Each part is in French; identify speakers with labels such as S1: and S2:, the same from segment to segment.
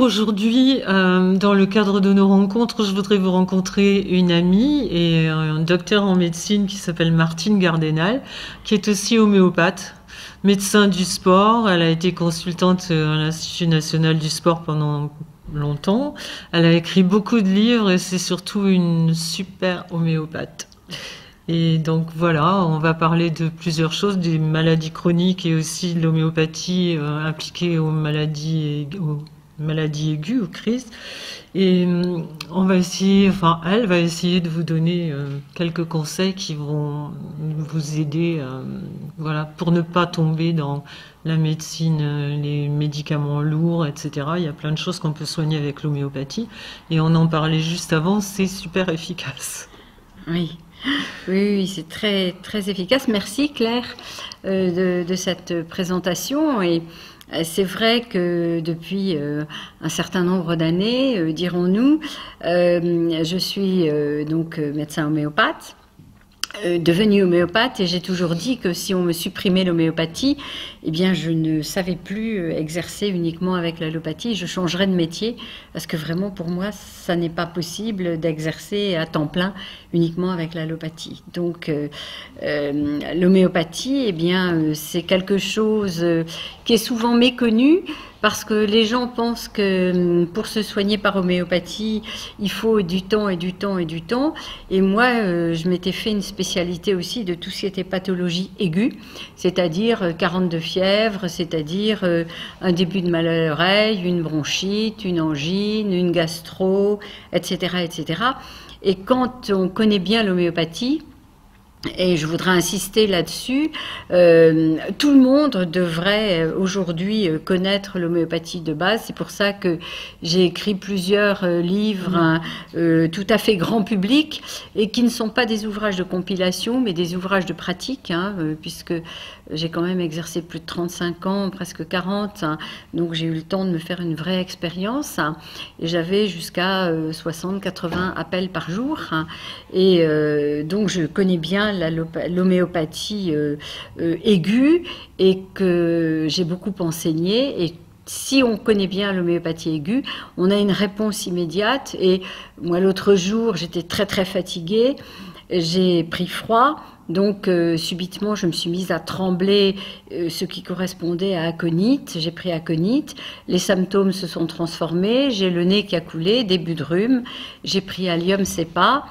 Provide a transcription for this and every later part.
S1: aujourd'hui, dans le cadre de nos rencontres, je voudrais vous rencontrer une amie et un docteur en médecine qui s'appelle Martine Gardenal, qui est aussi homéopathe, médecin du sport. Elle a été consultante à l'Institut national du sport pendant longtemps. Elle a écrit beaucoup de livres et c'est surtout une super homéopathe. Et donc voilà, on va parler de plusieurs choses, des maladies chroniques et aussi de l'homéopathie appliquée aux maladies aiguës, aux crises. Et on va essayer, enfin elle va essayer de vous donner quelques conseils qui vont vous aider, voilà, pour ne pas tomber dans la médecine, les médicaments lourds, etc. Il y a plein de choses qu'on peut soigner avec l'homéopathie. Et on en parlait juste avant, c'est super efficace.
S2: Oui. Oui, c'est très, très efficace. Merci Claire de cette présentation. Et c'est vrai que depuis un certain nombre d'années, dirons-nous, je suis donc médecin homéopathe. Devenue homéopathe, et j'ai toujours dit que si on me supprimait l'homéopathie, eh bien je ne savais plus exercer uniquement avec l'allopathie, je changerais de métier, parce que vraiment pour moi ça n'est pas possible d'exercer à temps plein uniquement avec l'allopathie. Donc l'homéopathie, eh bien c'est quelque chose qui est souvent méconnu, parce que les gens pensent que pour se soigner par homéopathie, il faut du temps et du temps et du temps. Et moi, je m'étais fait une spécialité aussi de tout ce qui était pathologie aiguë, c'est-à-dire 42 fièvres, c'est-à-dire un début de mal à l'oreille, une bronchite, une angine, une gastro, etc., etc. Et quand on connaît bien l'homéopathie, et je voudrais insister là-dessus, tout le monde devrait aujourd'hui connaître l'homéopathie de base. C'est pour ça que j'ai écrit plusieurs livres tout à fait grand public et qui ne sont pas des ouvrages de compilation, mais des ouvrages de pratique, puisque j'ai quand même exercé plus de 35 ans, presque 40, donc j'ai eu le temps de me faire une vraie expérience, et j'avais jusqu'à 60-80 appels par jour, et donc je connais bien l'homéopathie aiguë, et que j'ai beaucoup enseigné. Et si on connaît bien l'homéopathie aiguë, on a une réponse immédiate. Et moi, l'autre jour, j'étais très très fatiguée, j'ai pris froid. Donc subitement, je me suis mise à trembler, ce qui correspondait à aconite. J'ai pris aconite, les symptômes se sont transformés, j'ai le nez qui a coulé, début de rhume, j'ai pris Allium Cepa.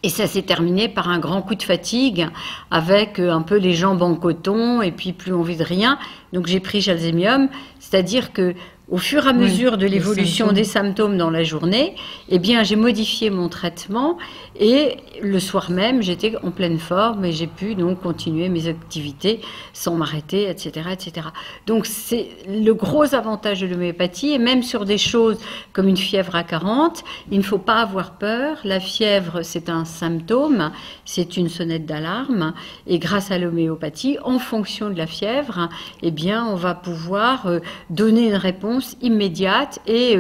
S2: Et ça s'est terminé par un grand coup de fatigue, avec un peu les jambes en coton et puis plus envie de rien. Donc j'ai pris Gelsemium, c'est-à-dire que au fur et à mesure de l'évolution des symptômes dans la journée, eh bien j'ai modifié mon traitement, et le soir même j'étais en pleine forme et j'ai pu donc continuer mes activités sans m'arrêter, etc., etc. Donc c'est le gros avantage de l'homéopathie. Et même sur des choses comme une fièvre à 40, il ne faut pas avoir peur. La fièvre, c'est un symptôme, c'est une sonnette d'alarme, et grâce à l'homéopathie, en fonction de la fièvre, eh bien on va pouvoir donner une réponse immédiate et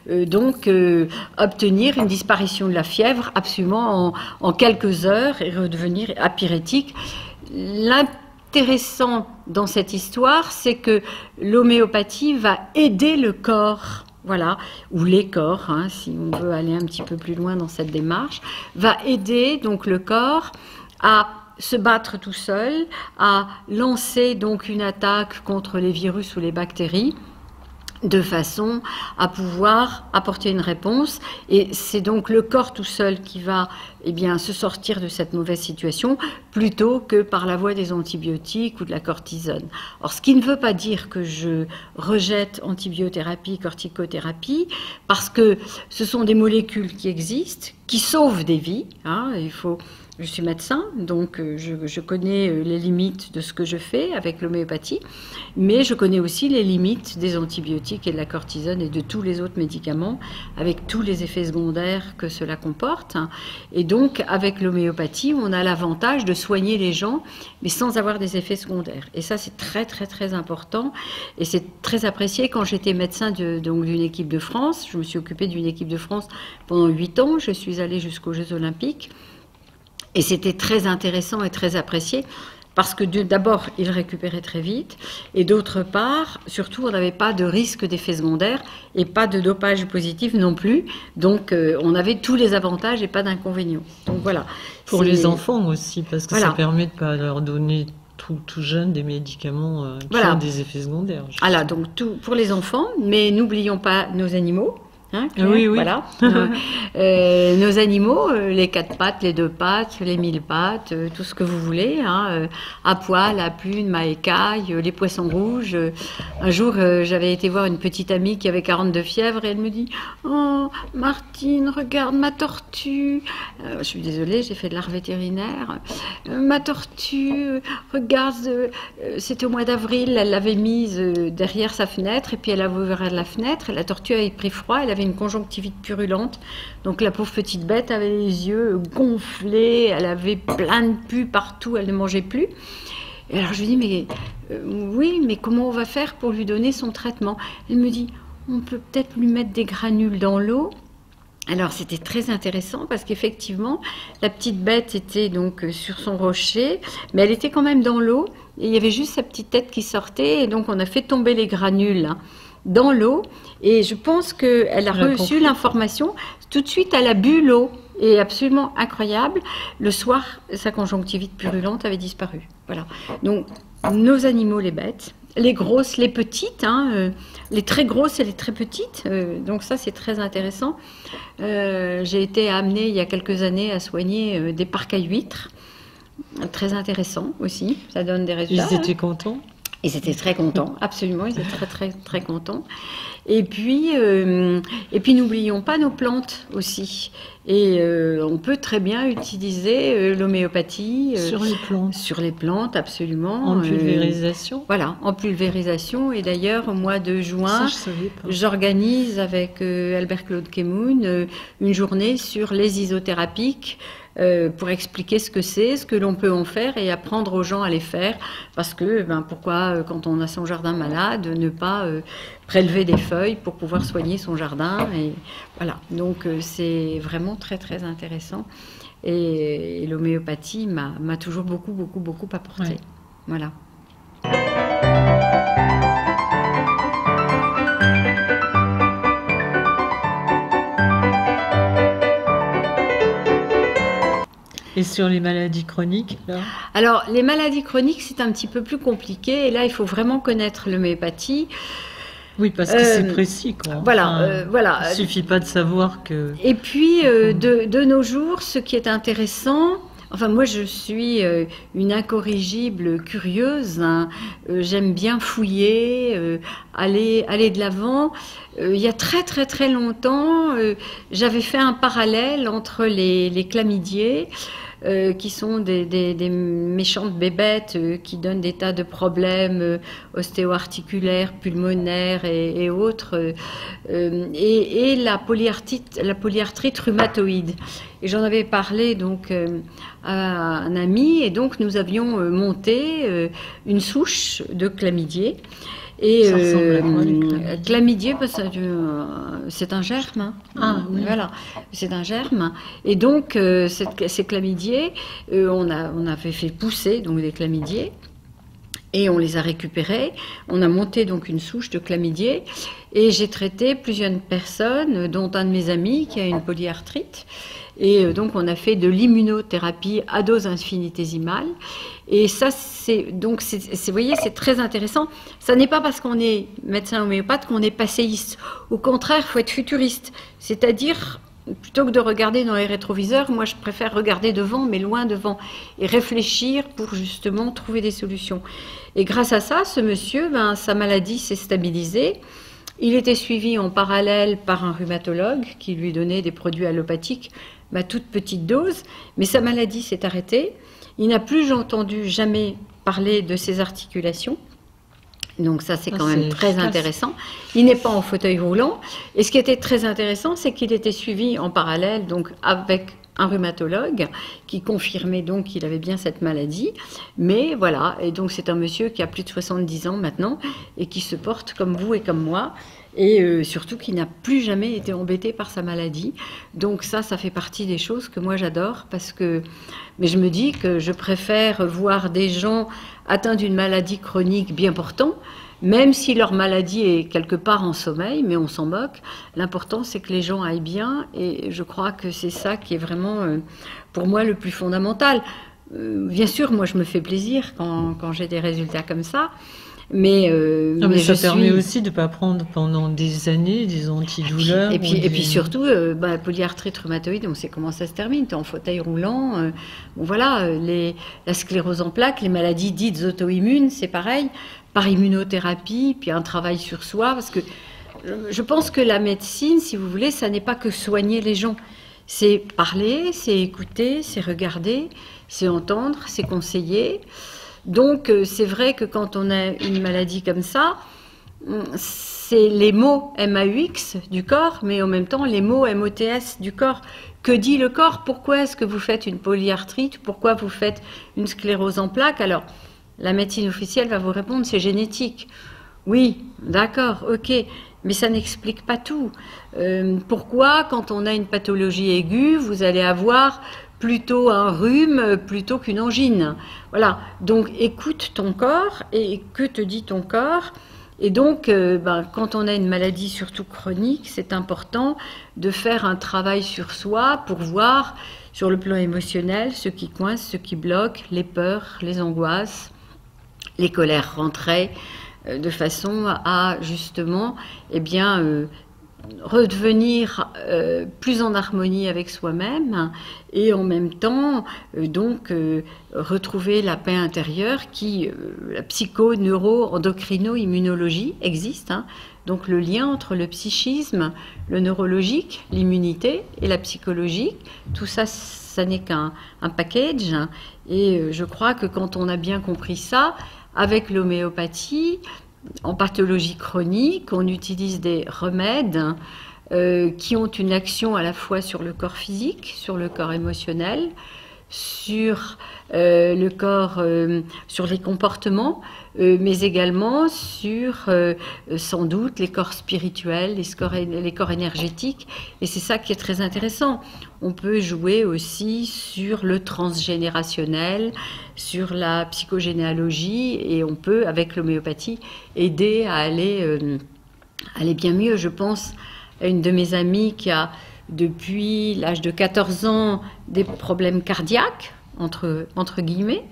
S2: donc obtenir une disparition de la fièvre absolument en quelques heures et redevenir apyrétique. L'intéressant dans cette histoire, c'est que l'homéopathie va aider le corps, voilà, ou les corps, si on veut aller un petit peu plus loin dans cette démarche, va aider donc le corps à se battre tout seul, à lancer donc une attaque contre les virus ou les bactéries, de façon à pouvoir apporter une réponse. Et c'est donc le corps tout seul qui va se sortir de cette mauvaise situation, plutôt que par la voie des antibiotiques ou de la cortisone. Or, ce qui ne veut pas dire que je rejette antibiothérapie, corticothérapie, parce que ce sont des molécules qui existent, qui sauvent des vies. Je suis médecin, donc je connais les limites de ce que je fais avec l'homéopathie, mais je connais aussi les limites des antibiotiques et de la cortisone et de tous les autres médicaments, avec tous les effets secondaires que cela comporte. Et donc, avec l'homéopathie, on a l'avantage de soigner les gens, mais sans avoir des effets secondaires. Et ça, c'est très, très, très important. Et c'est très apprécié. Quand j'étais médecin d'une équipe de France, je me suis occupée d'une équipe de France pendant 8 ans. Je suis allée jusqu'aux Jeux Olympiques. Et c'était très intéressant et très apprécié, parce que d'abord, il récupérait très vite, et d'autre part, surtout, on n'avait pas de risque d'effet secondaire et pas de dopage positif non plus. Donc, on avait tous les avantages et pas d'inconvénients. Donc voilà.
S1: Pour les enfants aussi, parce que
S2: Voilà.
S1: ça permet de ne pas leur donner tout jeune des médicaments qui
S2: Voilà.
S1: ont des effets secondaires.
S2: Voilà, donc tout pour les enfants, mais n'oublions pas nos animaux. Hein, Claire,
S1: Oui, oui.
S2: Voilà. Nos animaux, les 4 pattes, les 2 pattes, les 1000 pattes, tout ce que vous voulez, hein, à poil, à plumes, à écailles, les poissons rouges. Un jour, j'avais été voir une petite amie qui avait 42 fièvres et elle me dit « Oh, Martine, regarde ma tortue. » Je suis désolée, j'ai fait de l'art vétérinaire. Ma tortue, regarde, c'était au mois d'avril, elle l'avait mise derrière sa fenêtre et puis elle avait ouvert la fenêtre et la tortue avait pris froid, elle avait une conjonctivite purulente. Donc la pauvre petite bête avait les yeux gonflés, elle avait plein de pus partout, elle ne mangeait plus. Et alors je lui dis, mais oui, mais comment on va faire pour lui donner son traitement? Elle me dit, on peut peut-être lui mettre des granules dans l'eau. Alors c'était très intéressant parce qu'effectivement, la petite bête était donc sur son rocher, mais elle était quand même dans l'eau, et il y avait juste sa petite tête qui sortait, et donc on a fait tomber les granules dans l'eau, et je pense qu'elle a reçu l'information, tout de suite elle a bu l'eau, et absolument incroyable, le soir, sa conjonctivite purulente avait disparu. Voilà, donc nos animaux, les bêtes, les grosses, les petites, hein, les très grosses et les très petites, donc ça c'est très intéressant. J'ai été amenée il y a quelques années à soigner des parcs à huîtres, très intéressant aussi, ça donne des résultats.
S1: Ils étaient contents?
S2: Ils étaient très contents, absolument, ils étaient très très très contents. Et puis n'oublions pas nos plantes aussi. Et on peut très bien utiliser l'homéopathie sur les plantes, absolument.
S1: En pulvérisation.
S2: Voilà, en pulvérisation. Et d'ailleurs, au mois de juin, j'organise avec Albert Claude Kemoun une journée sur les isothérapiques. Pour expliquer ce que c'est, ce que l'on peut en faire et apprendre aux gens à les faire. Parce que, pourquoi, quand on a son jardin malade, ne pas prélever des feuilles pour pouvoir soigner son jardin. Et voilà, donc c'est vraiment très très intéressant. Et l'homéopathie m'a toujours beaucoup apporté. Ouais. Voilà.
S1: Et sur les maladies chroniques là?
S2: Alors, les maladies chroniques, c'est un petit peu plus compliqué. Et là, il faut vraiment connaître l'homéopathie.
S1: Oui, parce que c'est précis, quoi.
S2: Voilà, voilà.
S1: Il ne suffit pas de savoir que...
S2: Et puis, de nos jours, ce qui est intéressant... Enfin, moi, je suis une incorrigible curieuse. Hein. J'aime bien fouiller, aller de l'avant. Il y a très, très, très longtemps, j'avais fait un parallèle entre les chlamydiés, qui sont des méchantes bébêtes qui donnent des tas de problèmes ostéo-articulaires, pulmonaires et autres, et la polyarthrite rhumatoïde. Et j'en avais parlé donc à un ami, et donc nous avions monté une souche de chlamydier. Et chlamydier, c'est un germe. Hein.
S1: Ah, oui.
S2: Voilà, c'est un germe. Et donc, ces chlamydiers, on avait fait pousser donc, des chlamydiers. Et on les a récupérés. On a monté donc une souche de chlamydier. Et j'ai traité plusieurs personnes, dont un de mes amis qui a une polyarthrite. Et donc, on a fait de l'immunothérapie à dose infinitésimale. Et ça, vous voyez, c'est très intéressant. Ça n'est pas parce qu'on est médecin homéopathe qu'on est passéiste. Au contraire, il faut être futuriste. C'est-à-dire, plutôt que de regarder dans les rétroviseurs, moi, je préfère regarder devant, mais loin devant, et réfléchir pour justement trouver des solutions. Et grâce à ça, ce monsieur, sa maladie s'est stabilisée. Il était suivi en parallèle par un rhumatologue qui lui donnait des produits allopathiques, toute petite dose, mais sa maladie s'est arrêtée. Il n'a plus entendu jamais parler de ses articulations. Donc ça, c'est quand même très intéressant. Il n'est pas en fauteuil roulant. Et ce qui était très intéressant, c'est qu'il était suivi en parallèle donc avec un rhumatologue qui confirmait donc qu'il avait bien cette maladie. Mais voilà, et donc c'est un monsieur qui a plus de 70 ans maintenant et qui se porte comme vous et comme moi. et surtout qui n'a plus jamais été embêté par sa maladie. Donc ça fait partie des choses que moi j'adore, mais je me dis que je préfère voir des gens atteints d'une maladie chronique bien portant, même si leur maladie est quelque part en sommeil, mais on s'en moque. L'important, c'est que les gens aillent bien, et je crois que c'est ça qui est vraiment, pour moi, le plus fondamental. Bien sûr, moi, je me fais plaisir quand j'ai des résultats comme ça, mais
S1: ça permet aussi de ne pas prendre pendant des années des antidouleurs.
S2: Et puis surtout, polyarthrite rhumatoïde, on sait comment ça se termine. Tu es en fauteuil roulant. Bon, voilà, la sclérose en plaques, les maladies dites auto-immunes, c'est pareil. Par immunothérapie, puis un travail sur soi. Parce que je pense que la médecine, si vous voulez, ça n'est pas que soigner les gens. C'est parler, c'est écouter, c'est regarder, c'est entendre, c'est conseiller. Donc, c'est vrai que quand on a une maladie comme ça, c'est les mots MAUX du corps, mais en même temps les mots MOTS du corps. Que dit le corps? Pourquoi est-ce que vous faites une polyarthrite? Pourquoi vous faites une sclérose en plaques? Alors, la médecine officielle va vous répondre, c'est génétique. Oui, d'accord, ok, mais ça n'explique pas tout. Pourquoi, quand on a une pathologie aiguë, vous allez avoir plutôt un rhume plutôt qu'une angine? Voilà, donc écoute ton corps, et que te dit ton corps? Et donc, quand on a une maladie surtout chronique, c'est important de faire un travail sur soi pour voir, sur le plan émotionnel, ce qui coince, ce qui bloque, les peurs, les angoisses, les colères rentrées, de façon à justement, redevenir plus en harmonie avec soi-même, et en même temps retrouver la paix intérieure qui, la psycho-neuro-endocrino-immunologie existe, hein. Donc le lien entre le psychisme, le neurologique, l'immunité et la psychologique, tout ça, ça n'est qu'un package, hein. Et je crois que quand on a bien compris ça, avec l'homéopathie, en pathologie chronique, on utilise des remèdes qui ont une action à la fois sur le corps physique, sur le corps émotionnel, sur le corps, sur les comportements, mais également sur sans doute les corps spirituels, les corps énergétiques. Et c'est ça qui est très intéressant. On peut jouer aussi sur le transgénérationnel, sur la psychogénéalogie, et on peut, avec l'homéopathie, aider à aller bien mieux. Je pense à une de mes amies qui a, depuis l'âge de 14 ans, des problèmes cardiaques, entre guillemets.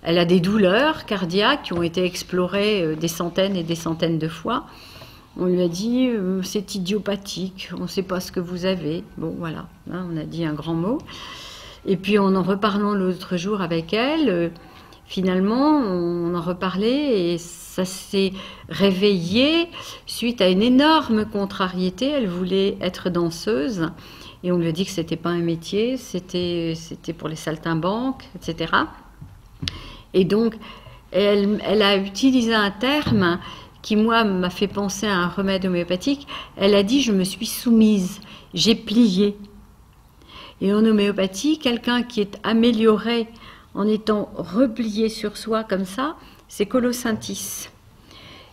S2: Elle a des douleurs cardiaques qui ont été explorées des centaines et des centaines de fois. On lui a dit c'est idiopathique, on ne sait pas ce que vous avez. Bon, voilà, hein, on a dit un grand mot. Et puis en reparlant l'autre jour avec elle, finalement, on en reparlait et ça s'est réveillé suite à une énorme contrariété. Elle voulait être danseuse et on lui a dit que c'était pas un métier, c'était pour les saltimbanques, etc. Et donc, elle a utilisé un terme qui, moi, m'a fait penser à un remède homéopathique. Elle a dit « je me suis soumise, j'ai plié ». Et en homéopathie, quelqu'un qui est amélioré en étant replié sur soi comme ça, c'est Colocynthis.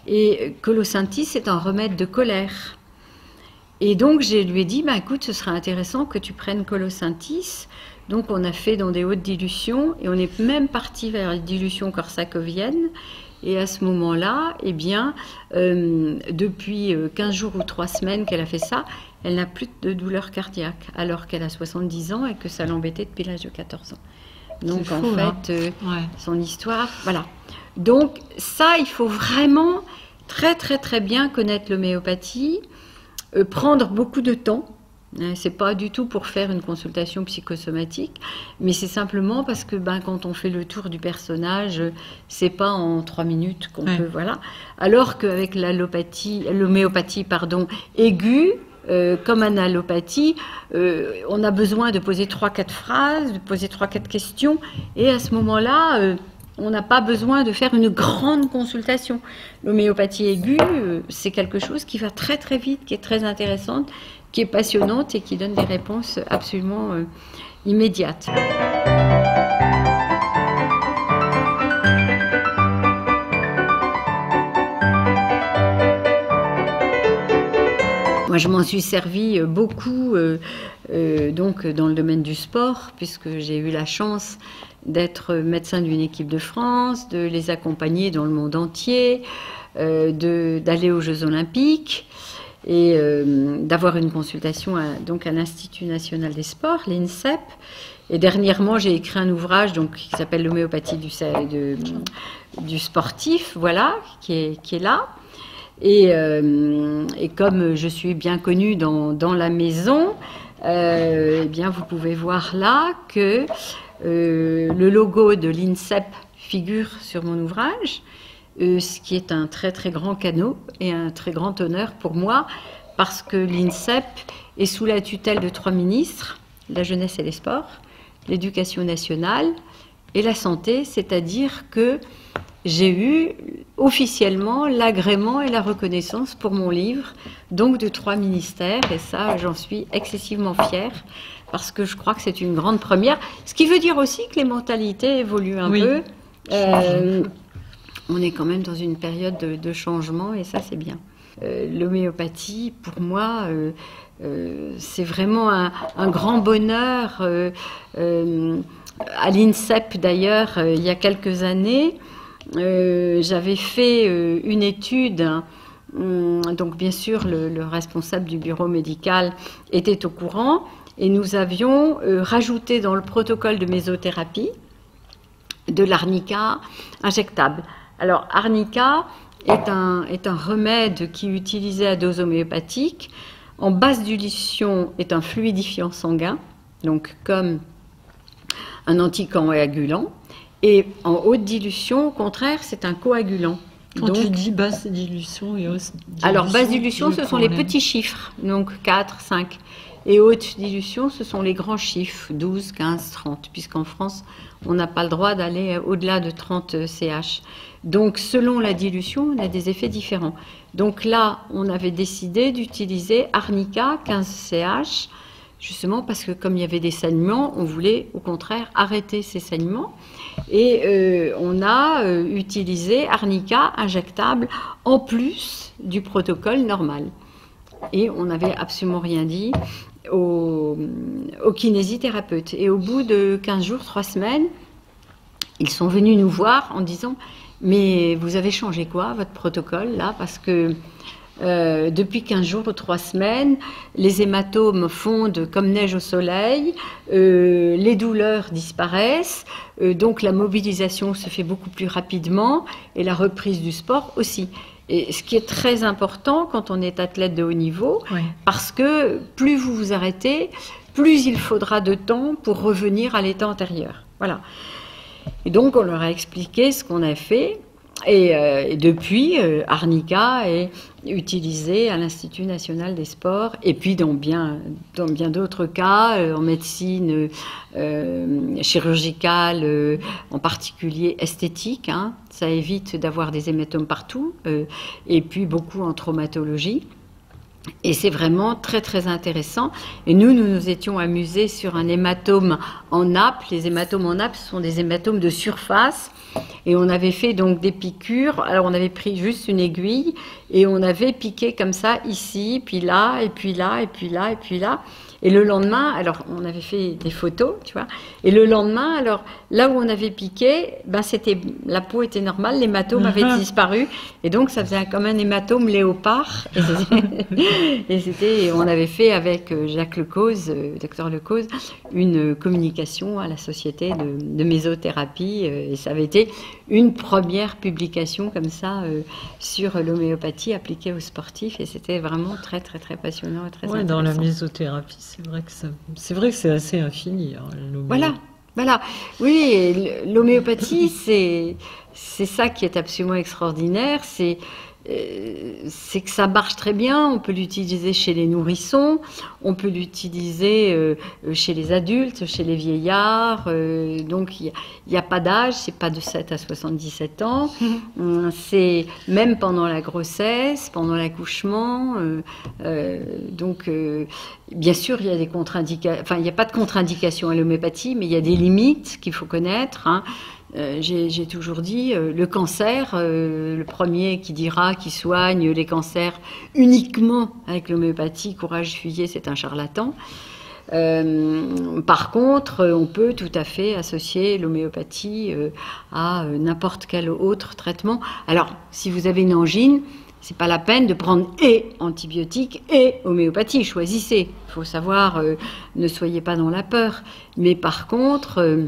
S2: Et Colocynthis, c'est un remède de colère. Et donc, je lui ai dit, écoute, ce serait intéressant que tu prennes Colocynthis. Donc, on a fait dans des hautes dilutions, et on est même parti vers les dilutions corsacoviennes. Et à ce moment-là, depuis 15 jours ou 3 semaines qu'elle a fait ça, elle n'a plus de douleur cardiaque, alors qu'elle a 70 ans et que ça l'embêtait depuis l'âge de 14 ans. Donc, en fait, son histoire, voilà. Donc, ça, il faut vraiment très, très, très bien connaître l'homéopathie, prendre beaucoup de temps. C'est pas du tout pour faire une consultation psychosomatique, mais c'est simplement parce que quand on fait le tour du personnage, c'est pas en 3 minutes qu'on peut, voilà. Alors qu'avec l'homéopathie aiguë, comme en allopathie, on a besoin de poser 3-4 phrases, de poser 3-4 questions, et à ce moment-là, on n'a pas besoin de faire une grande consultation. L'homéopathie aiguë, c'est quelque chose qui va très très vite, qui est très intéressante, qui est passionnante et qui donne des réponses absolument immédiates. Moi, je m'en suis servi beaucoup donc dans le domaine du sport, puisque j'ai eu la chance d'être médecin d'une équipe de France, de les accompagner dans le monde entier, d'aller aux Jeux Olympiques et d'avoir une consultation donc à l'Institut national des sports, l'INSEP. Et dernièrement, j'ai écrit un ouvrage donc, qui s'appelle l'homéopathie du sportif, voilà, qui est là. Et comme je suis bien connue dans la maison, eh bien, vous pouvez voir là que le logo de l'INSEP figure sur mon ouvrage, ce qui est un très très grand cadeau et un très grand honneur pour moi, parce que l'INSEP est sous la tutelle de 3 ministres, la jeunesse et les sports, l'éducation nationale et la santé, c'est-à-dire que j'ai eu officiellement l'agrément et la reconnaissance pour mon livre, donc de 3 ministères, et ça, j'en suis excessivement fière, parce que je crois que c'est une grande première, ce qui veut dire aussi que les mentalités évoluent un peu. On est quand même dans une période de changement, et ça, c'est bien. L'homéopathie, pour moi, c'est vraiment un grand bonheur. À l'INSEP, d'ailleurs, il y a quelques années, j'avais fait une étude, donc bien sûr le responsable du bureau médical était au courant, et nous avions rajouté dans le protocole de mésothérapie de l'arnica injectable. Alors arnica est un remède qui est utilisé à dose homéopathique. En basse dilution est un fluidifiant sanguin, donc comme un anticoagulant. Et en haute dilution, au contraire, c'est un coagulant.
S1: Quand tu dis basse dilution et haute dilution...
S2: Alors, basse dilution, ce sont les petits chiffres, donc 4, 5. Et haute dilution, ce sont les grands chiffres, 12, 15, 30, puisqu'en France, on n'a pas le droit d'aller au-delà de 30 CH. Donc, selon la dilution, on a des effets différents. Donc là, on avait décidé d'utiliser arnica 15 CH, justement parce que comme il y avait des saignements, on voulait au contraire arrêter ces saignements. Et on a utilisé arnica injectable en plus du protocole normal. Et on n'avait absolument rien dit aux kinésithérapeutes. Et au bout de 15 jours, 3 semaines, ils sont venus nous voir en disant « Mais vous avez changé quoi, votre protocole, là ?» Parce que depuis 15 jours ou 3 semaines, les hématomes fondent comme neige au soleil, les douleurs disparaissent, donc la mobilisation se fait beaucoup plus rapidement et la reprise du sport aussi. Et ce qui est très important quand on est athlète de haut niveau, parce que plus vous vous arrêtez, plus il faudra de temps pour revenir à l'état antérieur. Voilà. Et donc on leur a expliqué ce qu'on a fait. Et depuis, arnica est utilisé à l'Institut national des sports et puis dans bien d'autres cas, en médecine chirurgicale, en particulier esthétique, hein, ça évite d'avoir des hématomes partout, et puis beaucoup en traumatologie. Et c'est vraiment très très intéressant. Et nous nous étions amusés sur un hématome en nappe. Les hématomes en nappe, ce sont des hématomes de surface. Et on avait fait donc des piqûres. Alors on avait pris juste une aiguille et on avait piqué comme ça ici, puis là, et puis là, et puis là, et puis là. Et le lendemain, alors on avait fait des photos, tu vois. Et le lendemain, alors là où on avait piqué, ben la peau était normale, l'hématome avait disparu. Et donc ça faisait comme un hématome léopard. Et on avait fait avec Jacques Lecause, docteur Lecause, une communication à la société de mésothérapie. Et ça avait été une première publication comme ça sur l'homéopathie appliquée aux sportifs. Et c'était vraiment très très très passionnant et très intéressant.
S1: Dans la mésothérapie, c'est vrai que c'est assez infini. Hein,
S2: voilà. Oui, l'homéopathie, c'est ça qui est absolument extraordinaire. C'est que ça marche très bien. On peut l'utiliser chez les nourrissons, on peut l'utiliser chez les adultes, chez les vieillards. Donc il n'y a pas d'âge, c'est pas de 7 à 77 ans. C'est même pendant la grossesse, pendant l'accouchement. Donc bien sûr, il y a des contre-indications. Enfin, il n'y a pas de contre-indication à l'homéopathie, mais il y a des limites qu'il faut connaître. Hein. j'ai toujours dit, le cancer, le premier qui dira qu'il soigne les cancers uniquement avec l'homéopathie, courage, fuyez, c'est un charlatan. Par contre, on peut tout à fait associer l'homéopathie à n'importe quel autre traitement. Alors, si vous avez une angine, c'est pas la peine de prendre et antibiotiques et homéopathie. Choisissez. Il faut savoir, ne soyez pas dans la peur. Mais par contre,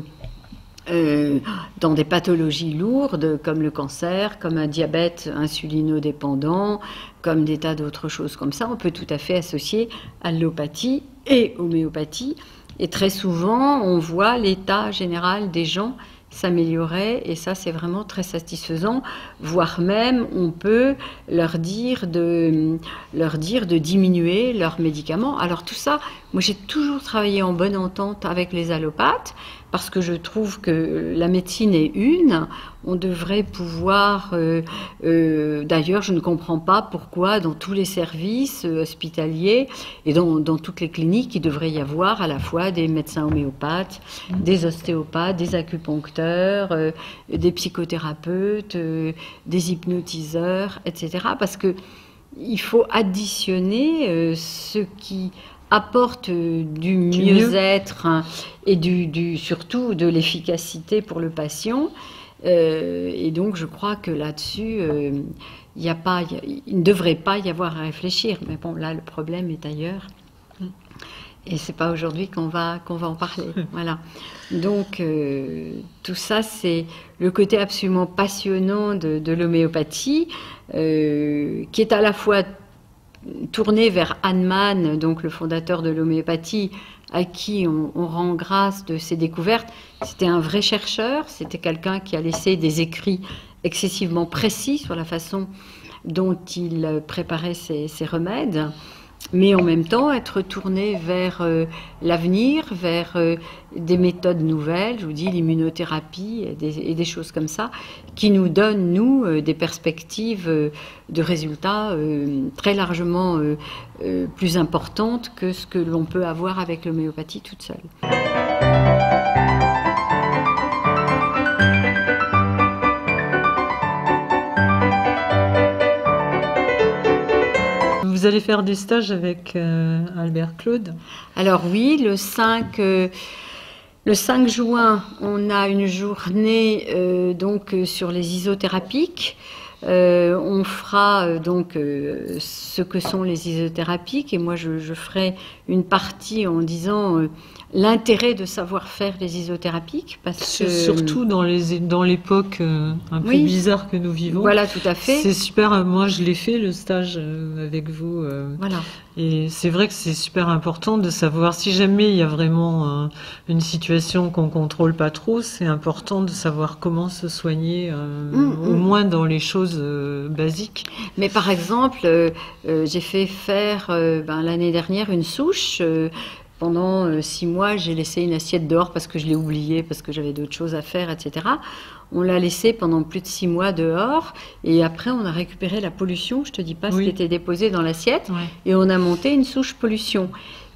S2: dans des pathologies lourdes comme le cancer, comme un diabète insulinodépendant, comme des tas d'autres choses comme ça, on peut tout à fait associer allopathie et homéopathie. Et très souvent, on voit l'état général des gens s'améliorer, et ça c'est vraiment très satisfaisant, voire même on peut leur dire de diminuer leurs médicaments. Alors tout ça, moi j'ai toujours travaillé en bonne entente avec les allopathes, parce que je trouve que la médecine est une, on devrait pouvoir, d'ailleurs je ne comprends pas pourquoi dans tous les services hospitaliers et dans toutes les cliniques il devrait y avoir à la fois des médecins homéopathes, des ostéopathes, des acupuncteurs, des psychothérapeutes, des hypnotiseurs, etc. Parce que il faut additionner ce qui apporte du mieux-être et surtout de l'efficacité pour le patient. Et donc je crois que là-dessus, il ne devrait pas y avoir à réfléchir. Mais bon, là, le problème est ailleurs. Et c'est pas aujourd'hui qu'on va en parler. Voilà. Donc tout ça, c'est le côté absolument passionnant de l'homéopathie, qui est à la fois tourné vers Hahnemann, donc le fondateur de l'homéopathie, à qui on rend grâce de ses découvertes. C'était un vrai chercheur, c'était quelqu'un qui a laissé des écrits excessivement précis sur la façon dont il préparait ses remèdes, mais en même temps être tourné vers l'avenir, vers des méthodes nouvelles, je vous dis l'immunothérapie et des choses comme ça, qui nous donnent, nous, des perspectives de résultats très largement plus importantes que ce que l'on peut avoir avec l'homéopathie toute seule.
S1: Vous allez faire des stages avec Albert Claude?
S2: Alors oui, le 5 juin, on a une journée sur les isothérapiques. On fera ce que sont les isothérapiques, et moi je ferai une partie en disant l'intérêt de savoir faire les isothérapiques, parce que
S1: surtout dans l'époque un peu bizarre que nous vivons.
S2: Voilà, tout à fait.
S1: C'est super. Moi, je l'ai fait le stage avec vous.
S2: Voilà.
S1: Et c'est vrai que c'est super important de savoir si jamais il y a vraiment une situation qu'on contrôle pas trop. C'est important de savoir comment se soigner, au moins dans les choses basiques.
S2: Mais par exemple, j'ai fait faire l'année dernière une souche. Pendant 6 mois, j'ai laissé une assiette dehors parce que je l'ai oubliée, parce que j'avais d'autres choses à faire, etc. On l'a laissé pendant plus de 6 mois dehors, et après on a récupéré la pollution, je te dis pas ce qui était déposé dans l'assiette, et on a monté une souche pollution.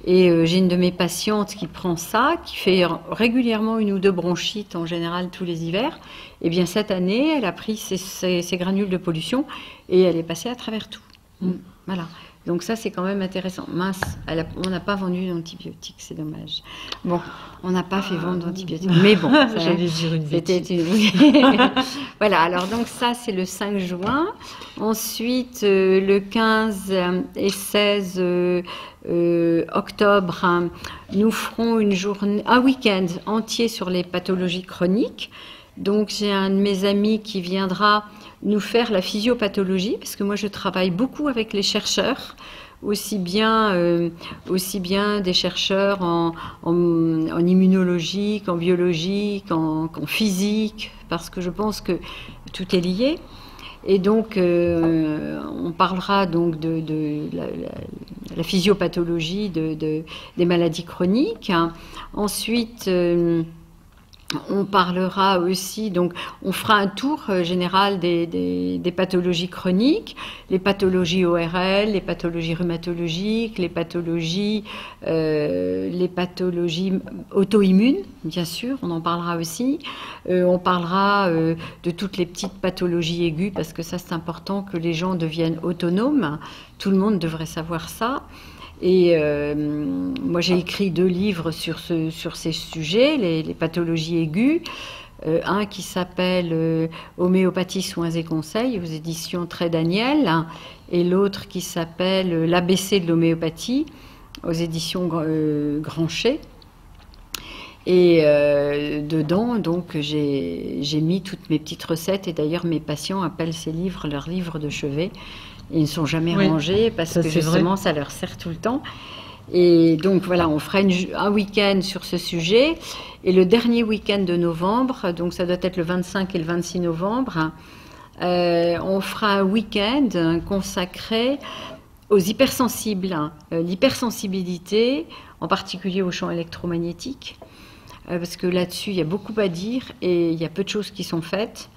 S2: Et j'ai une de mes patientes qui prend ça, qui fait régulièrement 1 ou 2 bronchites, en général tous les hivers. Et bien cette année, elle a pris ces granules de pollution, et elle est passée à travers tout. Voilà. Donc ça, c'est quand même intéressant. Mince, on n'a pas vendu d'antibiotiques, c'est dommage. Bon, on n'a pas fait vendre d'antibiotiques. Mais bon,
S1: j'allais dire une bêtise.
S2: Voilà, alors donc ça, c'est le 5 juin. Ensuite, le 15 et 16 octobre, nous ferons un week-end entier sur les pathologies chroniques. Donc j'ai un de mes amis qui viendra nous faire la physiopathologie, parce que moi je travaille beaucoup avec les chercheurs, aussi bien des chercheurs en immunologie qu'en biologie, qu'en physique, parce que je pense que tout est lié. Et donc on parlera donc de la physiopathologie des maladies chroniques. Ensuite, On parlera aussi, donc on fera un tour général des pathologies chroniques, les pathologies ORL, les pathologies rhumatologiques, les pathologies auto-immunes, bien sûr, on en parlera aussi. On parlera de toutes les petites pathologies aiguës, parce que ça c'est important que les gens deviennent autonomes, tout le monde devrait savoir ça. Et moi, j'ai écrit 2 livres sur ces sujets, les pathologies aiguës. Un qui s'appelle Homéopathie, soins et conseils aux éditions Trait Daniel, et l'autre qui s'appelle L'ABC de l'homéopathie aux éditions Grancher. Et dedans, donc, j'ai mis toutes mes petites recettes, et d'ailleurs mes patients appellent ces livres leurs livres de chevet. Ils ne sont jamais rangés parce que justement ça leur sert tout le temps. Et donc voilà, on fera un week-end sur ce sujet. Et le dernier week-end de novembre, donc ça doit être le 25 et le 26 novembre, on fera un week-end consacré aux hypersensibles, l'hypersensibilité, en particulier aux champs électromagnétiques, parce que là-dessus il y a beaucoup à dire et il y a peu de choses qui sont faites.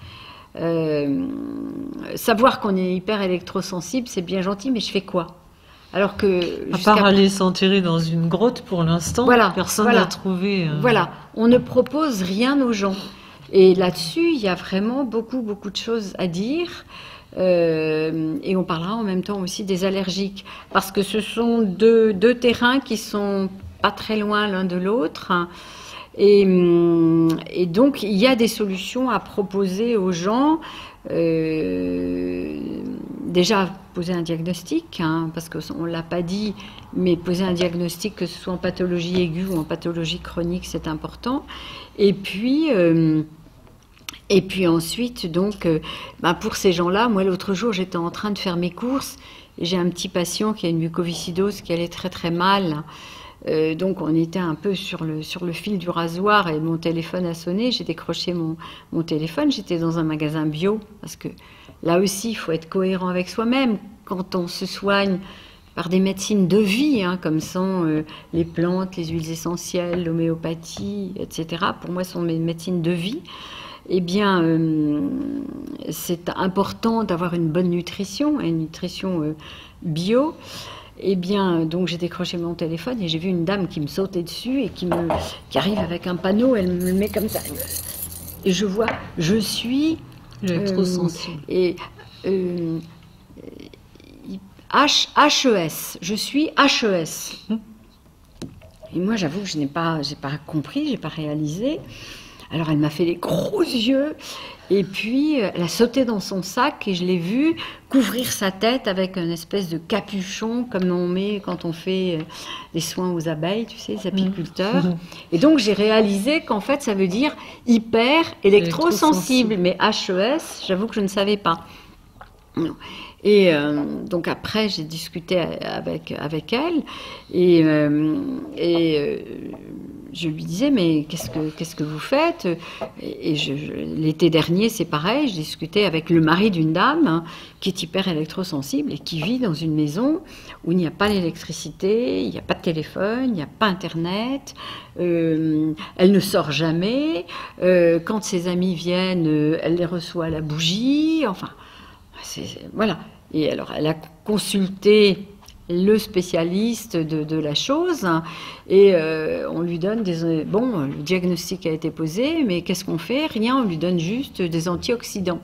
S2: Savoir qu'on est hyper électrosensible, c'est bien gentil, mais je fais quoi? Alors que
S1: à part aller s'enterrer dans une grotte pour l'instant, personne n'a trouvé.
S2: Voilà, on ne propose rien aux gens. Et là-dessus, il y a vraiment beaucoup de choses à dire. Et on parlera en même temps aussi des allergiques, parce que ce sont deux terrains qui sont pas très loin l'un de l'autre. Et donc, il y a des solutions à proposer aux gens. Déjà, poser un diagnostic, parce qu'on ne l'a pas dit, mais poser un diagnostic, que ce soit en pathologie aiguë ou en pathologie chronique, c'est important. Et puis ensuite, donc, pour ces gens-là, moi, l'autre jour, j'étais en train de faire mes courses, et j'ai un petit patient qui a une mucoviscidose qui allait très très mal. Donc on était un peu sur le fil du rasoir et mon téléphone a sonné, j'ai décroché mon téléphone, j'étais dans un magasin bio, parce que là aussi il faut être cohérent avec soi-même quand on se soigne par des médecines de vie, comme sont les plantes, les huiles essentielles, l'homéopathie, etc. Pour moi ce sont mes médecines de vie. Eh bien, c'est important d'avoir une bonne nutrition, une nutrition bio. Eh bien, donc j'ai décroché mon téléphone et j'ai vu une dame qui me sautait dessus et qui arrive avec un panneau, elle me le met comme ça. Et je vois, je suis
S1: électrosensible.
S2: HES, je suis HES. Et moi, j'avoue que j'ai pas compris, j'ai pas réalisé. Alors elle m'a fait les gros yeux et puis elle a sauté dans son sac et je l'ai vue couvrir sa tête avec une espèce de capuchon comme on met quand on fait les soins aux abeilles, tu sais, les apiculteurs. Et donc j'ai réalisé qu'en fait ça veut dire hyper électrosensible, mais HES, j'avoue que je ne savais pas. Et donc après j'ai discuté avec elle et je lui disais mais qu'est-ce que vous faites? Et l'été dernier c'est pareil, je discutais avec le mari d'une dame qui est hyper électrosensible et qui vit dans une maison où il n'y a pas d'électricité, il n'y a pas de téléphone, il n'y a pas internet, elle ne sort jamais, quand ses amis viennent elle les reçoit à la bougie, enfin voilà. Et alors elle a consulté le spécialiste de la chose et on lui donne le diagnostic a été posé, mais qu'est-ce qu'on fait? Rien, on lui donne juste des antioxydants.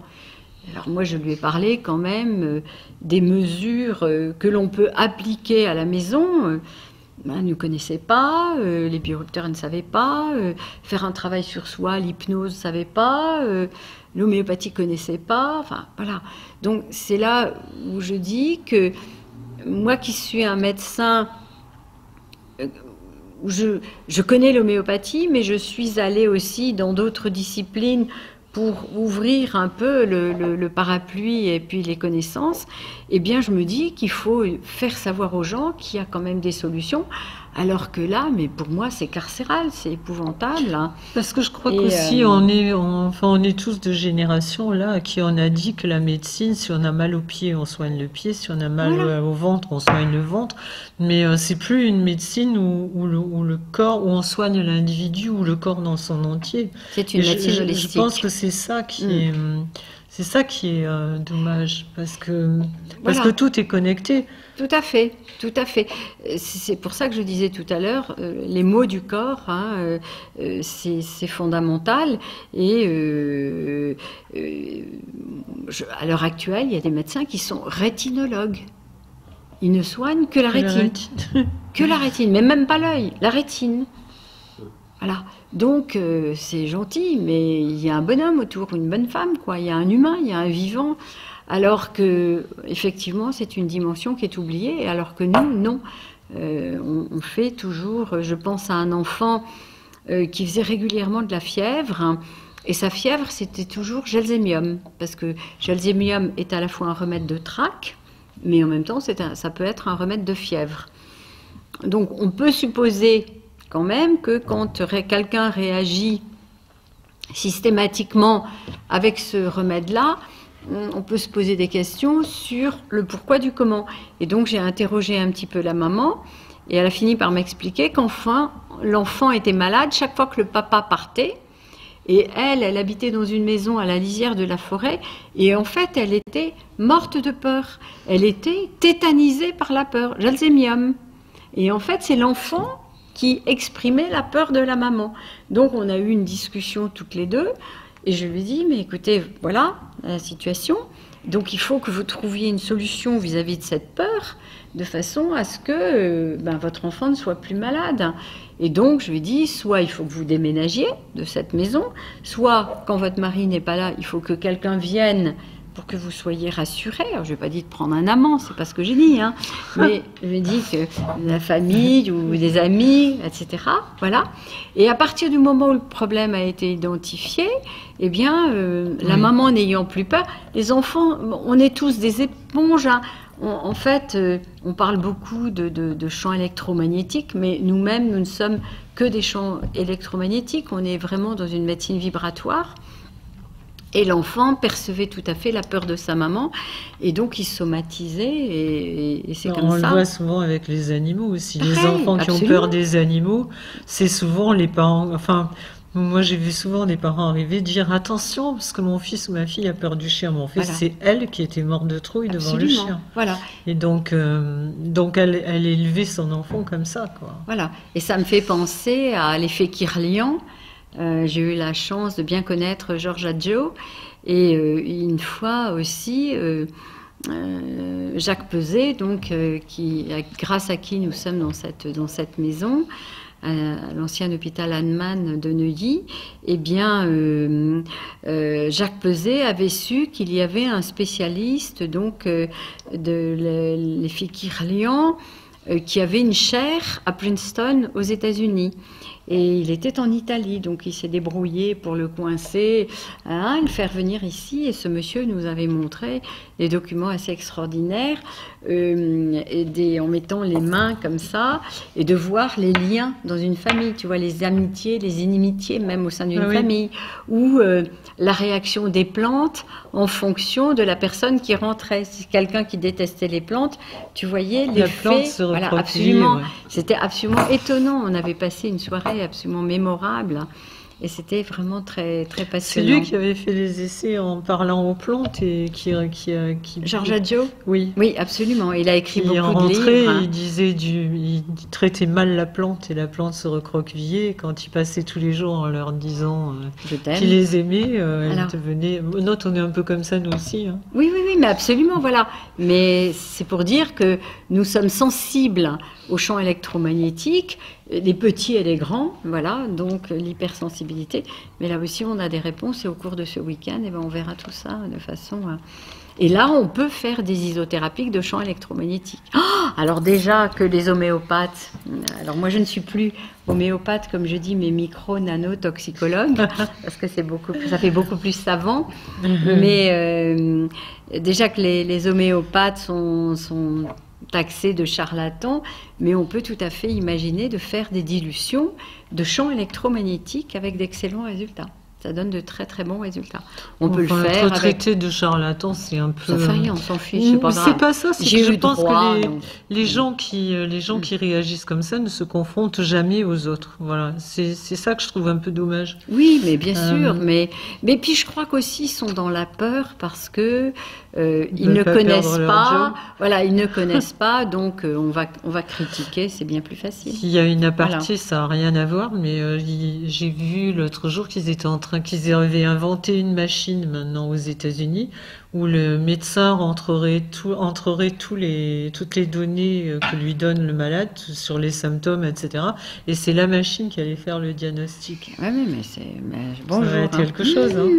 S2: Alors moi je lui ai parlé quand même des mesures que l'on peut appliquer à la maison. Elle ne connaissait pas, les biorupteurs ne savaient pas, faire un travail sur soi, l'hypnose ne savait pas, l'homéopathie ne connaissait pas, enfin voilà. Donc c'est là où je dis que moi qui suis un médecin, je connais l'homéopathie, mais je suis allée aussi dans d'autres disciplines pour ouvrir un peu le parapluie et puis les connaissances. Eh bien je me dis qu'il faut faire savoir aux gens qu'il y a quand même des solutions. Alors que là, mais pour moi, c'est carcéral, c'est épouvantable, hein.
S1: Parce que je crois
S2: Et,
S1: qu'aussi, on est tous de génération là, à qui on a dit que la médecine, si on a mal au pied, on soigne le pied, si on a mal
S2: Voilà.
S1: au ventre, on soigne le ventre. Mais c'est plus une médecine où le corps, où on soigne l'individu ou le corps dans son entier.
S2: C'est
S1: Et
S2: une médecine
S1: je
S2: holistique.
S1: pense que c'est ça qui est dommage, parce que
S2: Voilà.
S1: tout est connecté.
S2: Tout à fait, tout à fait. C'est pour ça que je disais tout à l'heure, les mots du corps, hein, c'est fondamental. Et à l'heure actuelle, il y a des médecins qui sont rétinologues. Ils ne soignent que la
S1: Que la
S2: rétine.
S1: rétine.
S2: Que la rétine, mais même pas l'œil, la rétine. Voilà. Donc c'est gentil, mais il y a un bonhomme autour, une bonne femme, quoi. Il y a un humain, il y a un vivant. Alors que, effectivement, c'est une dimension qui est oubliée, alors que nous, non. On fait toujours, je pense à un enfant qui faisait régulièrement de la fièvre, hein, et sa fièvre, c'était toujours gelzémium, parce que gelzémium est à la fois un remède de trac, mais en même temps, ça peut être un remède de fièvre. Donc, on peut supposer quand même que quand quelqu'un réagit systématiquement avec ce remède-là, on peut se poser des questions sur le pourquoi du comment. Et donc j'ai interrogé un petit peu la maman et elle a fini par m'expliquer qu'enfin l'enfant était malade chaque fois que le papa partait. Et elle habitait dans une maison à la lisière de la forêt et en fait elle était morte de peur. Elle était tétanisée par la peur, gelzémium. Et en fait c'est l'enfant qui exprimait la peur de la maman. Donc on a eu une discussion toutes les deux. Et je lui ai dit, mais écoutez, voilà la situation. Donc il faut que vous trouviez une solution vis-à-vis de cette peur, de façon à ce que votre enfant ne soit plus malade. Et donc je lui ai dit, soit il faut que vous déménagiez de cette maison, soit quand votre mari n'est pas là, il faut que quelqu'un vienne pour que vous soyez rassurés. Alors, je ne vais pas dire de prendre un amant, c'est pas ce que j'ai dit, hein. Mais je lui ai dit que la famille ou des amis, etc. Voilà. Et à partir du moment où le problème a été identifié, eh bien, la maman n'ayant plus peur, les enfants, on est tous des éponges, hein. En fait, on parle beaucoup de champs électromagnétiques, mais nous-mêmes, nous ne sommes que des champs électromagnétiques. On est vraiment dans une médecine vibratoire. Et l'enfant percevait tout à fait la peur de sa maman, et donc il somatisait, et c'est comme ça.
S1: On le voit souvent avec les animaux aussi. Les
S2: Pareil,
S1: enfants qui
S2: absolument.
S1: ont peur des animaux, c'est souvent les parents. Enfin, moi j'ai vu souvent des parents arriver dire attention, parce que mon fils ou ma fille a peur du chien. Mon fils,
S2: Voilà.
S1: c'est elle qui était morte de trouille devant le
S2: Absolument.
S1: chien.
S2: Voilà.
S1: Et donc elle élevait son enfant comme ça, quoi.
S2: Voilà. Et ça me fait penser à l'effet Kirlian. J'ai eu la chance de bien connaître Georges Adjo, et une fois aussi Jacques Peset, donc grâce à qui nous sommes dans cette maison, à l'ancien hôpital Hahnemann de Neuilly. Eh bien, Jacques Peset avait su qu'il y avait un spécialiste donc de l'effet Kirlian qui avait une chaire à Princeton aux États-Unis. Et il était en Italie, donc il s'est débrouillé pour le coincer, hein, le faire venir ici. Et ce monsieur nous avait montré des documents assez extraordinaires, en mettant les mains comme ça, et de voir les liens dans une famille, tu vois, les amitiés, les inimitiés, même au sein d'une famille, ou la réaction des plantes en fonction de la personne qui rentrait. Si quelqu'un qui détestait les plantes, tu voyais
S1: La
S2: l'effet.
S1: plante se
S2: Voilà,
S1: recroqueviller,
S2: absolument.
S1: ouais.
S2: C'était absolument étonnant. On avait passé une soirée absolument mémorable. Et c'était vraiment très, très
S1: C'est
S2: passionnant.
S1: lui qui avait fait les essais en parlant aux plantes et qui
S2: Georges Adjo ?
S1: Oui.
S2: Oui, absolument. Il a écrit
S1: Qui
S2: beaucoup de
S1: rentrait,
S2: livres.
S1: il disait il traitait mal la plante et la plante se recroquevillait. Quand il passait tous les jours en leur disant
S2: Je t'aime.
S1: qu'il les aimait,
S2: Alors.
S1: elle devenait. Note, on est un peu comme ça nous aussi. Hein.
S2: Oui, mais absolument, voilà. Mais c'est pour dire que nous sommes sensibles aux champs électromagnétiques, les petits et les grands, voilà, donc l'hypersensibilité. Mais là aussi, on a des réponses, et au cours de ce week-end, on verra tout ça de façon... Et là, on peut faire des isothérapiques de champs électromagnétiques. Alors déjà que les homéopathes, alors moi je ne suis plus homéopathe comme je dis, mais micro-nanotoxicologue, parce que ça fait beaucoup plus savant. Mais déjà que les homéopathes sont taxer de charlatans, mais on peut tout à fait imaginer de faire des dilutions de champs électromagnétiques avec d'excellents résultats. Ça donne de très très bons résultats. On peut le faire
S1: être traité de charlatan, c'est un peu...
S2: Ça fait rien, on s'en fiche, c'est pas grave.
S1: C'est pas ça, c'est que je pense que les
S2: Mm.
S1: gens qui réagissent comme ça ne se confrontent jamais aux autres. Voilà, c'est ça que je trouve un peu dommage.
S2: Oui, mais bien sûr, mais puis je crois qu'aussi ils sont dans la peur parce que ils ne connaissent pas, voilà, ils ne connaissent pas, donc on va critiquer, c'est bien plus facile.
S1: S'il y a une aparté,
S2: Voilà.
S1: ça n'a rien à voir, mais j'ai vu l'autre jour qu'ils avaient inventé une machine maintenant aux États-Unis où le médecin entrerait toutes les données que lui donne le malade sur les symptômes, etc. Et c'est la machine qui allait faire le diagnostic.
S2: Oui, mais bonjour.
S1: Ça va être quelque chose. Hein.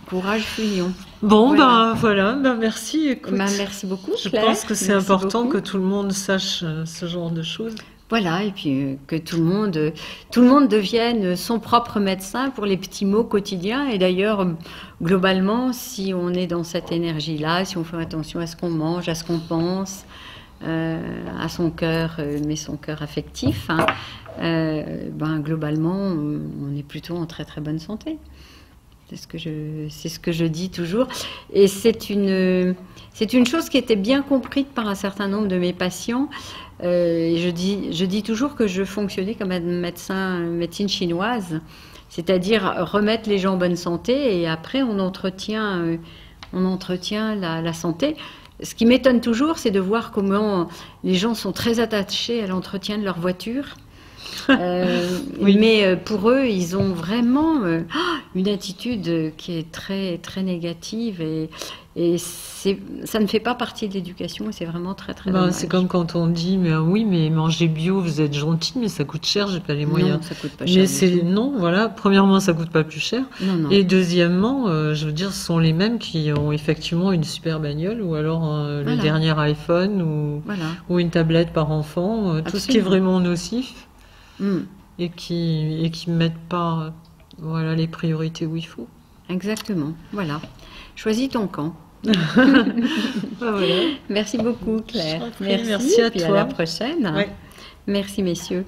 S2: Courage, Fillon.
S1: Bon, voilà, merci. Écoute,
S2: merci beaucoup, Claire.
S1: Je pense que c'est important que tout le monde sache ce genre de choses.
S2: Voilà, et puis que tout le monde devienne son propre médecin pour les petits mots quotidiens. Et d'ailleurs, globalement, si on est dans cette énergie-là, si on fait attention à ce qu'on mange, à ce qu'on pense, à son cœur, mais son cœur affectif, hein, globalement, on est plutôt en très très bonne santé. C'est ce que je dis toujours. Et c'est une chose qui était bien comprise par un certain nombre de mes patients. Je dis toujours que je fonctionnais comme un médecine chinoise, c'est-à-dire remettre les gens en bonne santé et après on entretient la santé. Ce qui m'étonne toujours, c'est de voir comment les gens sont très attachés à l'entretien de leur voiture.
S1: Oui.
S2: Mais pour eux, ils ont vraiment une attitude qui est très, très négative et ça ne fait pas partie de l'éducation et c'est vraiment très, très dommage.
S1: C'est comme quand on dit, mais oui, mais manger bio, vous êtes gentil, mais ça coûte cher, j'ai pas les moyens.
S2: Non, ça coûte pas cher.
S1: Non, voilà, premièrement, ça coûte pas plus cher.
S2: Non.
S1: Et deuxièmement, je veux dire, ce sont les mêmes qui ont effectivement une super bagnole ou alors le dernier iPhone ou une tablette par enfant, tout ce qui est vraiment nocif. Et qui ne mettent pas les priorités où il faut.
S2: Exactement, voilà. Choisis ton camp.
S1: Voilà.
S2: Merci beaucoup, Claire.
S1: Merci à
S2: toi.
S1: toi.
S2: À la prochaine.
S1: Ouais.
S2: Merci, messieurs.